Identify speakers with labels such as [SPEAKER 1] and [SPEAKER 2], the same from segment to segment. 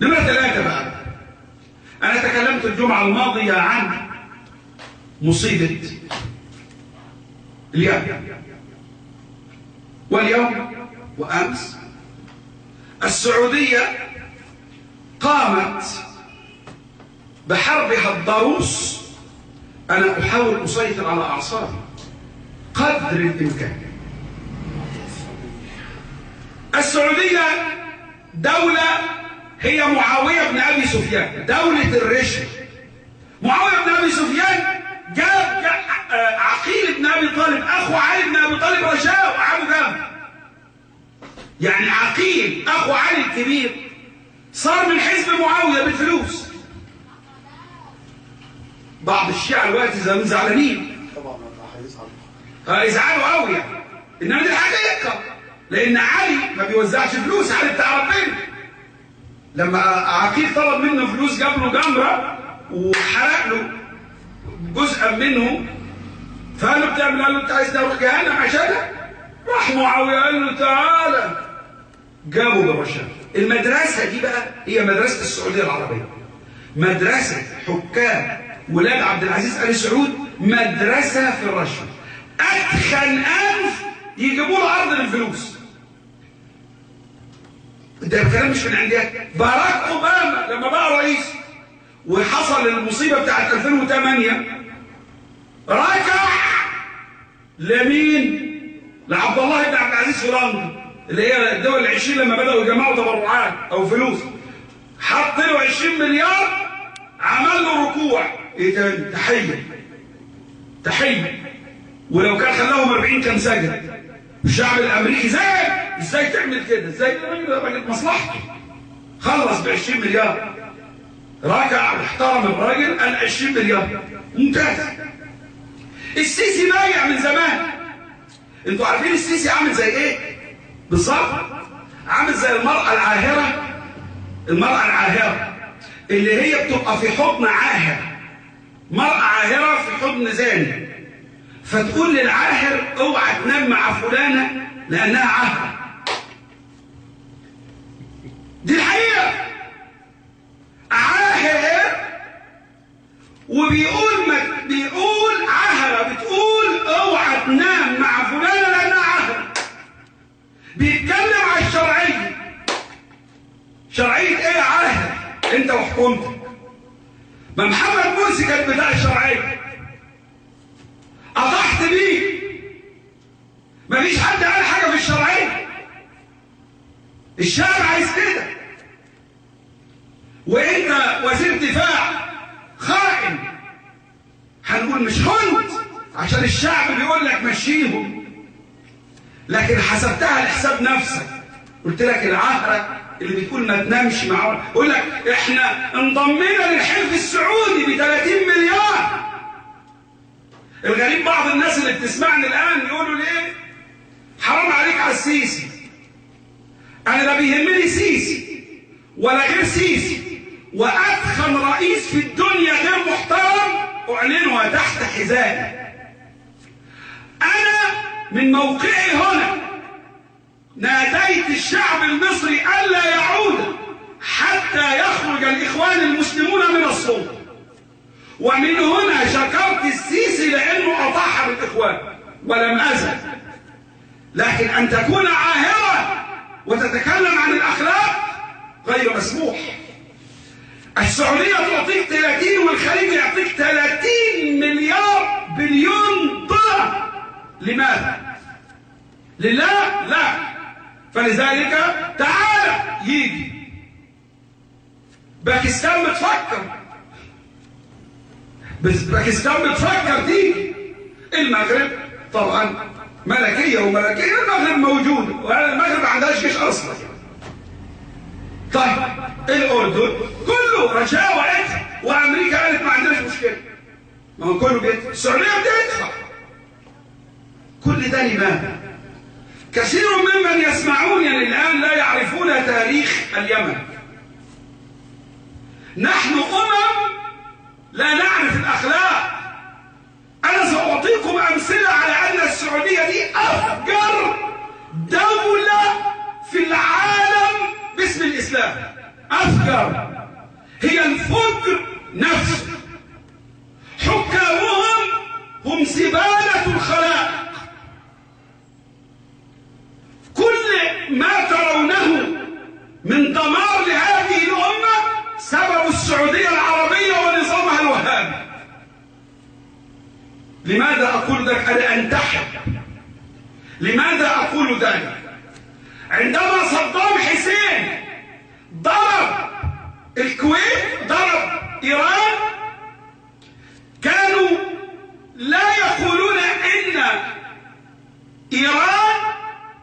[SPEAKER 1] نمرة 3 بقى، أنا تكلمت الجمعة الماضية عن مصيبة اليوم واليوم وأمس. السعودية قامت بحربها الضروس. أنا أحاول أسيطر على أعصابي قدر الإمكان. السعودية دولة هي معاوية بن أبي سفيان، دولة الرشوة. معاوية بن أبي سفيان جاب عقيل بن أبي طالب أخو علي بن أبي طالب رشاه وقعدوا جنبه. يعني عقيل أخو علي الكبير صار من حزب معاوية بالفلوس. بعض الشيعة الوقت زعلانين طبعا، يزعلوا قوي يعني، انما دي حقيقة، لان علي ما بيوزعش فلوس، علي بتاع ربنا. لما عقيل طلب منه فلوس جاب له جمرة وحرق له جزءا منه، فقال له بتعمل، قال له انت عايز تروح جهنم عشانك؟ راح معاوية قال له تعالى، جابوا بالرشاد. المدرسة دي بقى هي مدرسة السعودية العربية، مدرسة حكام ولاد عبد العزيز آل سعود، مدرسة في الرشوة. أدخن أنف يجيبوا له عرض للفلوس. ده الكلام مش من عندي. باراك أوباما لما بقى رئيس وحصل المصيبة بتاعت 2008 ركع لمين؟ لعبد الله بن عبد العزيز في لندن، اللي هي الدول ال20 لما بدأوا يجمعوا تبرعات أو فلوس، حط له 20 مليار، عمل له ركوع. ايه تاني؟ تحية. ولو كان خلاهم 40 كان سجد. الشعب الامريكي ازاي تعمل كده؟ ازاي؟ راجل مصلحته خلص ب20 مليار، ركع واحترم الراجل، قال 20 مليار ممتاز. السيسي بايع من زمان. انتوا عارفين السيسي عامل زي ايه بالظبط؟ عامل زي المرأة العاهرة اللي هي بتبقى في حضن عاهر. مرأة عاهرة في حضن زاني، فتقول للعاهر اوعى تنام مع فلانة لأنها عاهرة. دي الحقيقة. عاهر بيقول عاهرة بتقول اوعى تنام مع فلانة لأنها عاهرة. بيتكلم على الشرعية. شرعية ايه يا عاهر؟ انت وحكومتك. ما محمد مرسي كان بتاع الشرعية، أطحت بيه. مفيش حد قال حاجة في الشرعية. الشعب عايز كده. وانت وزير دفاع خائن، هنقول مش خنت عشان الشعب بيقول لك مشيهم، لكن حسبتها لحساب نفسك. قلت لك العهرة اللي بتقول ما تنامش معه، يقول لك احنا انضمينا للحلف السعودي ب30 مليار. الغريب بعض الناس اللي بتسمعني الان يقولوا ليه حرام عليك على السيسي. انا لا بيهمني سيسي ولا غير سيسي، وادخن رئيس في الدنيا غير محترم اعلنها تحت حذائي. انا من موقعي هنا ناديت الشعب المصري ألا يعود حتى يخرج الإخوان المسلمون من السلطة، ومن هنا شكرت السيسي لأنه أطاح بالإخوان ولم أزل. لكن أن تكون عاهرة وتتكلم عن الأخلاق غير مسموح. السعودية تعطيك 30 والخليج يعطيك 30 مليار بليون دولار. لماذا؟ لله؟ لا. فلذلك تعالى يجي باكستان بتفكر تيجي. المغرب طبعا ملكية المغرب موجودة، والمغرب ما عندهاش جيش اصلا. طيب الاردن كله رشاوى ادفع، وامريكا قالت ما عندناش مشكله، ما هو كله بيدفع، السعوديه بتدفع. كل ده لماذا؟ كثير ممن يسمعونني الآن لا يعرفون تاريخ اليمن. نحن لا نعرف الأخلاق. أنا سأعطيكم أمثلة على أن السعودية دي أفجر دولة في العالم باسم الإسلام. أفجر، هي الفجر نفسه. حكامهم هم زبالة الخلائق. كل ما ترونه من دمار لهذه الأمة سبب السعودية العربية ونظامها الوهابي. لماذا أقول ذلك؟ أنا أنتحر. لماذا أقول ذلك؟ عندما صدام حسين ضرب الكويت، ضرب إيران، كانوا لا يقولون إن إيران،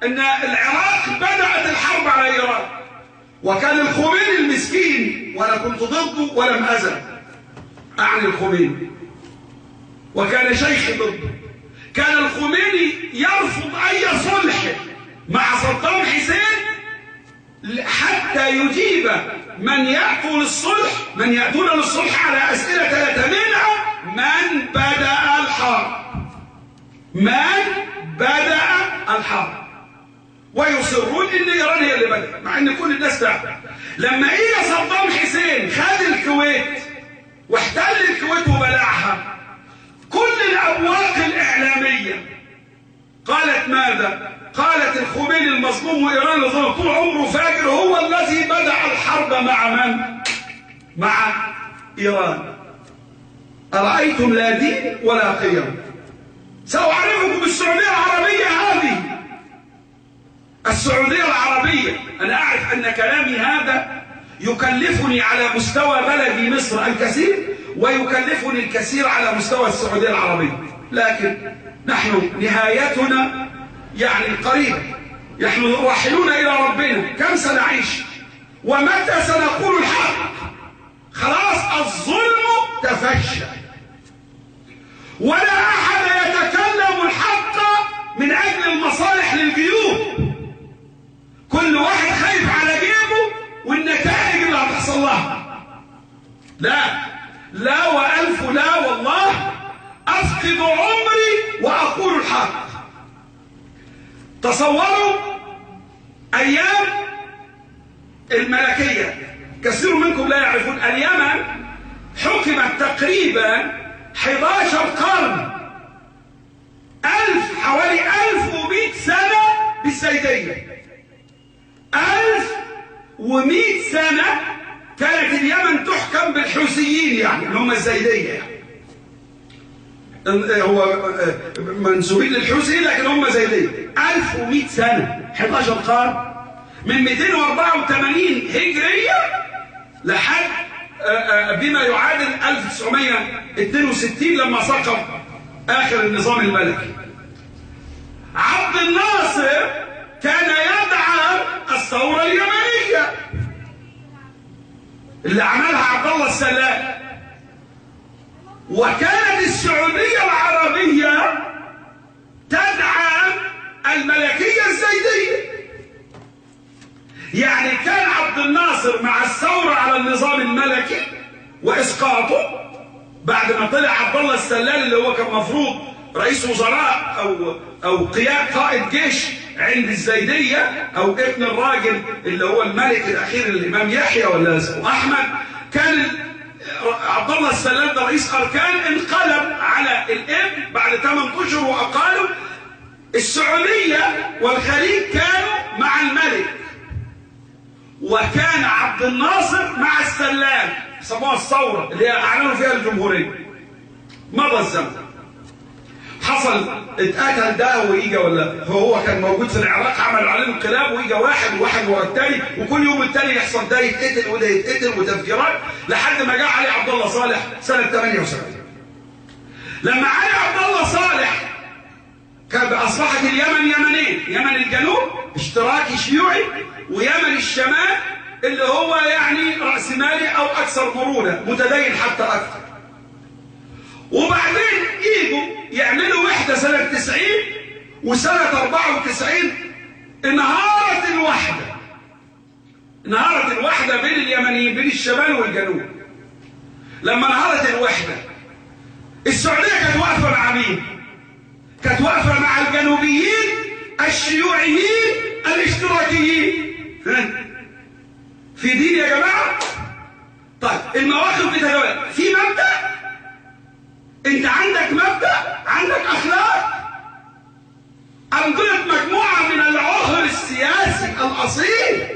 [SPEAKER 1] إن العراق بدأت الحرب على إيران. وكان الخميني المسكين، وأنا كنت ضده ولم أزل أعني الخميني، وكان شيخي ضده. كان الخميني يرفض أي صلح مع صدام حسين حتى يجيب من يأتون للصلح على أسئلة ثلاثة منها: من بدأ الحرب؟ ويصرون إن إيران هي اللي بدأت، مع إن كل الناس تعرف. لما إجى صدام حسين خد الكويت واحتل الكويت وبلعها، كل الأبواق الإعلامية قالت ماذا؟ قالت الخميني المظلوم وإيران اللي ظلم طول عمره فاجر هو الذي بدأ الحرب مع من؟ مع إيران. أرأيتم لا دين ولا قيم. سأعرفكم السعودية العربية هذه. السعودية العربية، أنا أعرف أن كلامي هذا يكلفني على مستوى بلدي مصر الكثير، ويكلفني الكثير على مستوى السعودية العربية، لكن نحن نهايتنا يعني قريبة. نحن راحلون إلى ربنا. كم سنعيش؟ ومتى سنقول الحق؟ خلاص الظلم تفشى، ولا أحد يتكلم الحق من أجل المصالح للجيوب. كل واحد خايف على جيبه والنتائج اللي هتحصل لها. لا وألف لا، والله أفقد عمري وأقول الحق. تصوروا أيام الملكية، كثير منكم لا يعرفون اليمن حكمت تقريبا 11 قرن، حوالي 1100 سنة بالزيدية. 1100 سنة كانت اليمن تحكم بالحوثيين، يعني اللي هم الزيدية، يعني هو منسوبين للحوثيين لكن هم زيدية. 1100 سنة، 11 قرن، من 284 هجرية لحد بما يعادل 1962 لما سقط آخر النظام الملكي. عبد الناصر كان يدعم الثورة اليمنية اللي عملها عبد الله السلام، وكانت السعودية العربية تدعم الملكية الزيدية. يعني كان عبد الناصر مع الثورة على النظام الملكي وإسقاطه بعد ما طلع عبد الله السلال اللي هو كان مفروض رئيس وزراء أو قائد جيش عند الزيدية، أو ابن الراجل اللي هو الملك الأخير الإمام يحيى ولا اسمه أحمد. كان عبد الله السلال ده رئيس أركان، انقلب على الابن بعد 8 أشهر وأقالوا. السعودية والخليج كانوا مع الملك، وكان عبد الناصر مع السلام، سموها الثورة اللي اعلنوا فيها الجمهورية. مضى الزمن، حصل اتقتل ده ويجا، ولا هو كان موجود في العراق عملوا عليه انقلاب ويجا واحد ورا الثاني، وكل يوم الثاني يحصل ده يتقتل وده يتقتل وتفجيرات، لحد ما جاء علي عبد الله صالح سنة 78. لما علي عبد الله صالح كان أصبحت اليمن يمنين، يمن الجنوب اشتراكي شيوعي، ويمن الشمال اللي هو يعني رأسمالي أو أكثر مرونة، متدين حتى أكثر. وبعدين يجوا يعملوا وحدة سنة 90 وسنة 94 انهارت الوحدة بين اليمنيين، بين الشمال والجنوب. لما انهارت الوحدة، السعودية كانت واقفة مع مين؟ كانت واقفة مع الجنوبيين الشيوعيين الاشتراكيين. في دين يا جماعة؟ طيب المواقف بتتغير في مبدأ. انت عندك مبدأ، عندك اخلاق. انقلت مجموعة من العهر السياسي الاصيل،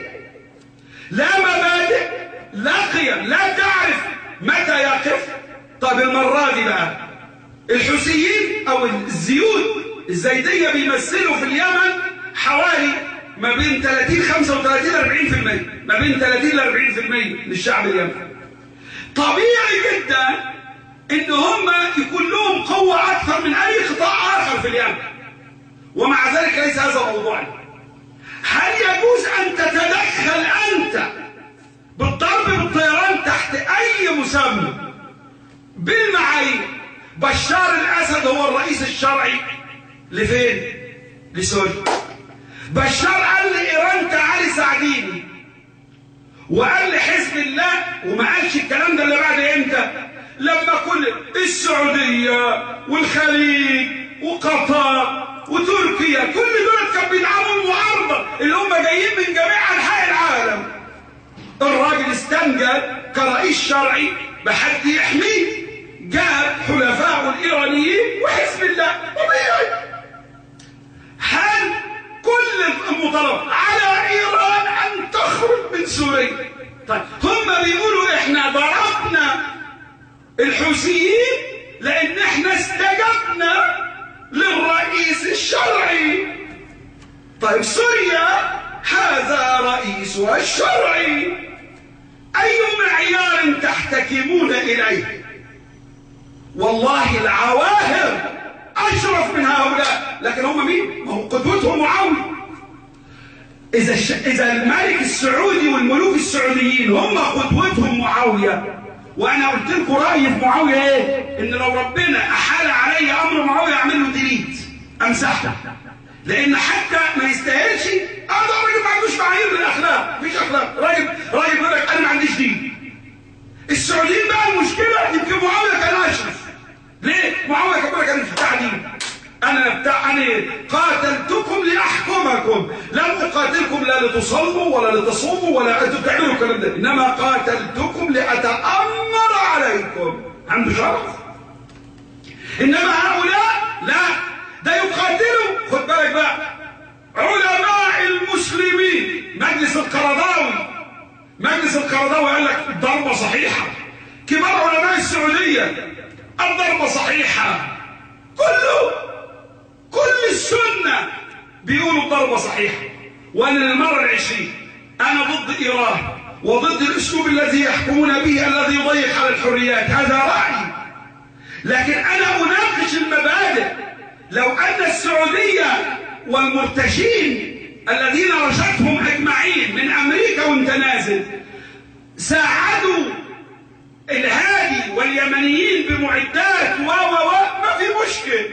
[SPEAKER 1] لا مبادئ لا قيم، لا تعرف متى يقف. طب المرة دي بقى الحوثيين او الزيدية بيمثلوا في اليمن حوالي ما بين 30 35 40%، ما بين 30 ل 40% للشعب اليمني. طبيعي جدا ان هم يكون لهم قوة اكثر من اي قطاع اخر في اليمن، ومع ذلك ليس هذا موضوعنا. هل يجوز ان تتدخل انت بالضرب بالطيران تحت اي مسمى بالمعايير؟ بشار الاسد هو الرئيس الشرعي لفين؟ لسوريا. بشار قال لايران تعالي ساعديني، وقال لحزب الله، وما قالش الكلام ده اللي بعد امتى؟ لما كل السعوديه والخليج وقطر وتركيا كل دول كانوا بيدعموا المعارضه اللي هم جايين من جميع انحاء العالم. الراجل استنجد كرئيس شرعي بحد يحميه، جاب حلفائه الايرانيين وحزب الله. طبيعي. هل كل المطالب على ايران ان تخرج من سوريا؟ طيب هم بيقولوا احنا ضربنا الحوثيين لان احنا استجبنا للرئيس الشرعي. طيب سوريا هذا رئيسها الشرعي، اي معيار تحتكمون اليه؟ والله العواهر اشرف من هؤلاء، لكن هم مين؟ ما هو قدوتهم معاوية. اذا الملك السعودي والملوك السعوديين هم قدوتهم معاوية، وانا قلت لكم رايي في معاوية ايه؟ ان لو ربنا احال علي امر معاوية اعمل له ديليت، امسحه، لان حتى ما يستاهلش. هذا راجل ما عندوش معايير للاخلاق، مفيش اخلاق. راجل بيقول لك انا ما عنديش دين. السعوديين بقى المشكله يمكن معاوية كان اشرف. ليه؟ معاوية كان بيقول لك انا بتاع دين، انا قاتلتكم لاحكمكم، لم اقاتلكم لا لتصلوا ولا لتصوموا ولا انتم تعملوا الكلام ده، انما قاتلتكم لاتامر عليكم. عنده شرف. انما هؤلاء لا، ده يقاتلوا. خد بالك بقى، علماء المسلمين، مجلس القرضاوي قال لك الضربه صحيحه. كبار علماء السعوديه الضربه صحيحه. كل السنة بيقولوا الضربة صحيحة. وأنا للمرة العشرين أنا ضد إيران وضد الأسلوب الذي يحكمون به الذي يضيق على الحريات، هذا رأيي. لكن أنا أناقش المبادئ. لو أن السعودية والمرتشين الذين رشدهم أجمعين من أمريكا وانت نازل ساعدوا الهادي واليمنيين بمعدات ما في مشكل.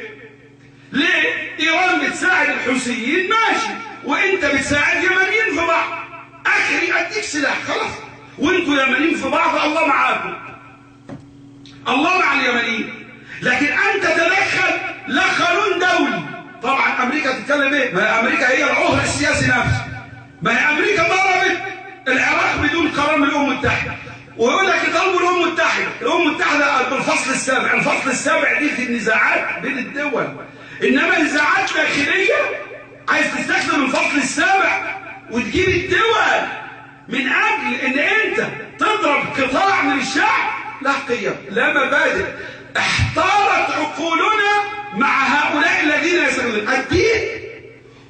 [SPEAKER 1] ليه؟ ايران بتساعد الحوثيين ماشي، وانت بتساعد يمنيين في بعض. اخري اديك سلاح خلاص، وانتوا يمنيين في بعض، الله معاكم، الله مع اليمنيين. لكن انت تدخل لا قانون دولي. طبعا امريكا تتكلم ايه؟ ما هي امريكا هي العهر السياسي نفسه. ما هي امريكا ضربت العراق بدون قرار من الامم المتحده، ويقول لك يطالبوا الامم المتحده بالفصل السابع. الفصل السابع دي في النزاعات بين الدول، انما نزاعات داخليه عايز تستخدم الفصل السابع وتجيب الدول من اجل ان انت تضرب قطاع من الشعب. لا قيم لا مبادئ. احتارت عقولنا مع هؤلاء الذين يستخدمون الدين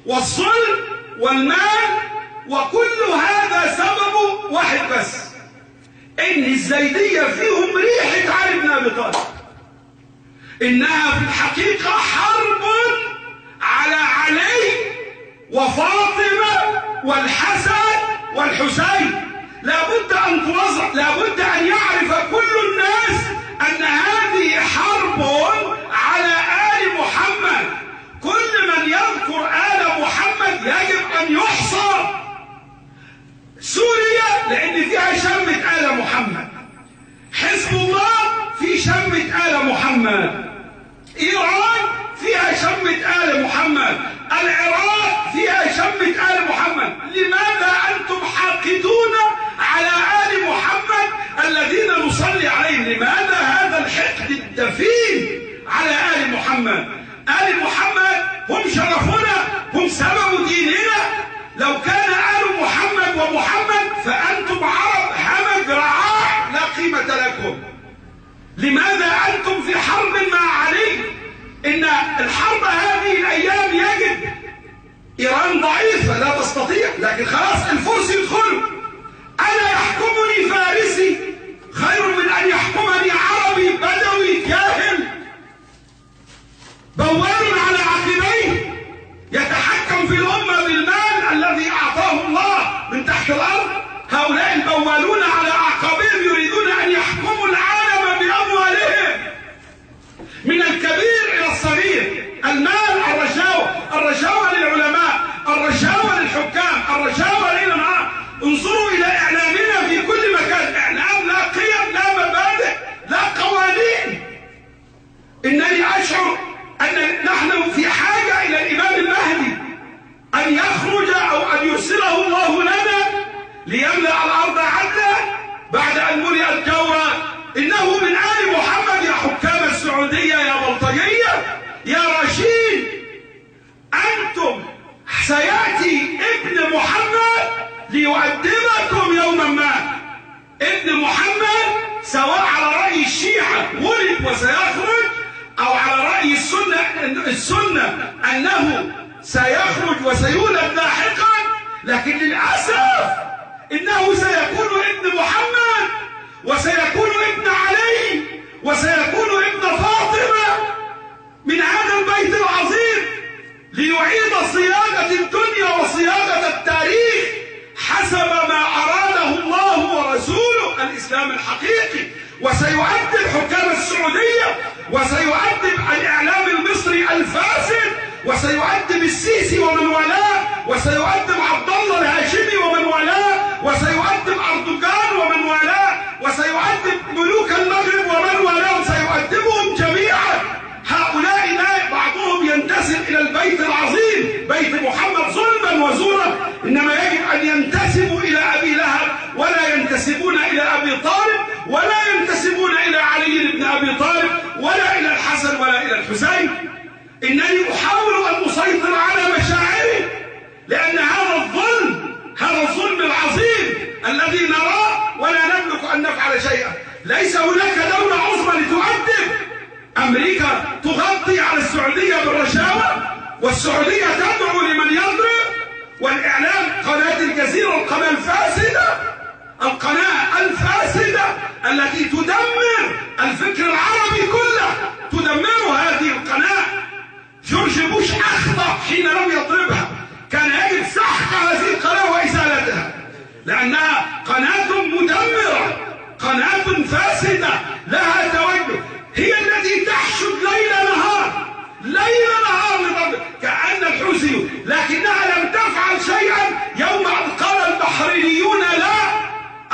[SPEAKER 1] والظلم والمال، وكل هذا سببه واحد بس، ان الزيدية فيهم ريحة علي بن ابي طالب. انها في الحقيقة حرب على علي وفاطمة والحسن والحسين. لابد ان توضح، لابد ان يعرف كل الناس ان هذه حرب على آل محمد. كل من يذكر آل محمد يجب ان يحصر. سوريا لان فيها شمة آل محمد، حزب الله في شمة آل محمد، ايران فيها شمة آل محمد، العراق فيها شمة آل محمد. لماذا انتم حاقدون على آل محمد الذين نصلي عليهم. لماذا هذا الحقد الدفين على آل محمد؟ آل محمد هم شرفنا، هم سبب ديننا. لو كان آل محمد ومحمد فأنتم عرب همج رعاع لا قيمة لكم. لماذا أنتم في حرب مع علي؟ إن الحرب هذه الأيام يجب إيران ضعيفة لا تستطيع، لكن خلاص الفرس يدخلوا. أنا يحكمني فارسي خير من أن يحكمني عربي بدوي جاهل بوال على عقبيه يتحكم في الأمة بالمال الذي أعطاه الله من تحت الأرض. هؤلاء البوالون على أعقابهم يريدون أن يحكموا العالم بأموالهم من الكبير إلى الصغير. المال، الرشاوى للعلماء، الرشاوى للحكام، الرشاوى ليل نهار. انظروا إلى إعلامنا في كل مكان، إعلام لا قيم لا مبادئ لا قوانين. إنني أشعر أن نحن في حاجة إلى الإمام المهدي أن يخرج أو أن يرسله الله لنا ليملأ الأرض عدلا بعد أن ملئت جورا. إنه من آل محمد يا حكام السعودية، يا بلطجية، يا رشيد. أنتم سيأتي ابن محمد ليؤدبكم يوما ما. ابن محمد سواء على رأي الشيعة ولد وسيخرج، أو على رأي السنة أنه سيخرج وسيولد لاحقا، لكن للأسف إنه سيكون ابن محمد وسيكون ابن علي وسيكون ابن فاطمة من هذا البيت العظيم ليعيد صياغة الدنيا وصياغة التاريخ حسب ما أراده الله ورسوله الإسلام الحقيقي. وسيؤدب حكام السعودية، وسيؤدب الإعلام المصري الفاسد، وسيؤدب السيسي ومن والاه، وسيؤدب عبد الله الهاشمي ومن والاه، وسيؤدب أردوغان ومن والاه، وسيؤدب ملوك المغرب ومن والاه، سيؤدبهم جميعا. هؤلاء لا بعضهم ينتسب إلى البيت العظيم بيت محمد ظلما وزورا، إنما يجب أن ينتسبوا إلى أبي لهب، ولا ينتسبون إلى أبي طالب، ولا ينتسبون إلى علي بن أبي طالب، ولا إلى الحسن ولا إلى الحسين. إنني أحاول أن أسيطر على مشاعري، لأن هذا الظلم العظيم الذي نراه ولا نملك أن نفعل شيئا. ليس هناك دولة عظمى لتؤدب. أمريكا تغطي على السعودية بالرشاوى، والسعودية تدعو لمن يضرب، والإعلام قناة الجزيرة القناة الفاسدة التي تدمر الفكر العربي كله، تدمر هذه القناة. جورج بوش أخطأ حين لم يضربها، كان يجب سحق هذه القناة وإزالتها، لأنها قناة مدمرة، قناة فاسدة لها توجه، هي التي تحشد ليل نهار لضرب كأن الحوثي، لكنها لم تفعل شيئا يوم أن قال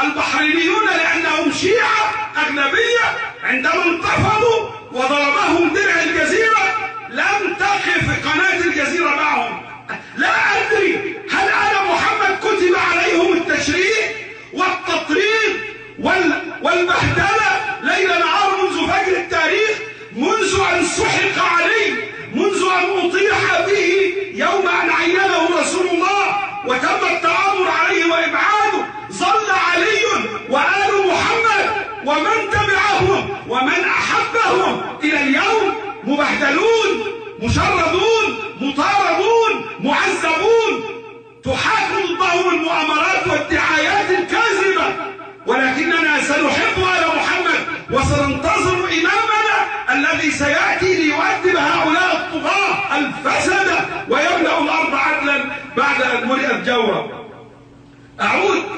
[SPEAKER 1] البحرينيون لأنهم شيعة أغلبية عندما انتفضوا وضربهم درع الجزيرة لم تقف قناة الجزيرة معهم. لا أدري هل آل محمد كتب عليهم التشريع والتطريد والبهدلة ليل نهار منذ فجر التاريخ، منذ أن سحق عليه، منذ أن أطيح به يوم أن عينه رسول الله وتم التآمر عليه وإبعاده. ظل علي وآل محمد ومن تبعهم ومن أحبهم إلى اليوم مبهدلون، مشردون، مطاردون، معذبون، تحاك ضدهم المؤامرات والدعايات الكاذبة. ولكننا سنحب آل محمد وسننتظر إمامنا الذي سيأتي ليؤدب هؤلاء الطغاة الفسدة ويملأ الأرض عدلا بعد أن ملئت جورا. أعود